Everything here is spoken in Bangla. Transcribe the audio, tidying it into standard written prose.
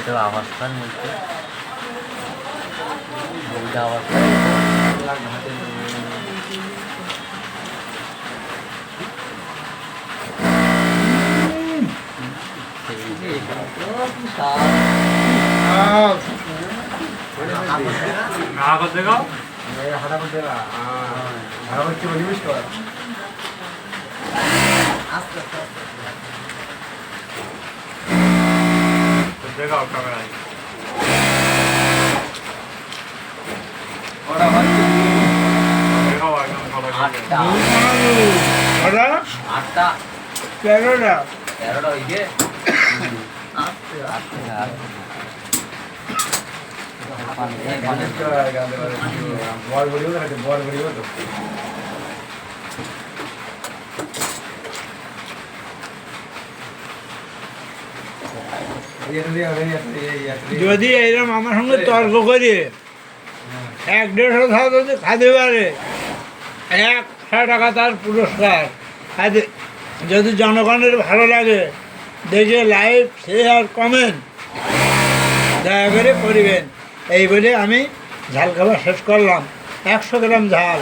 তো আবাসস্থান বলতে বলতে আবাসস্থান আটটা 13টা 13টা ওই যে যদি এইরকম আমার সঙ্গে তর্ক করে 1-150 ধাপ যদি খাতে পারে 100 টাকা তার পুরস্কার। খাতে যদি জনগণের ভালো লাগে দেখে লাইক শেয়ার কমেন্ট দয়া করে করিবেন। এই বলে আমি ঝাল খাবার শেষ করলাম। 100 গ্রাম ঝাল।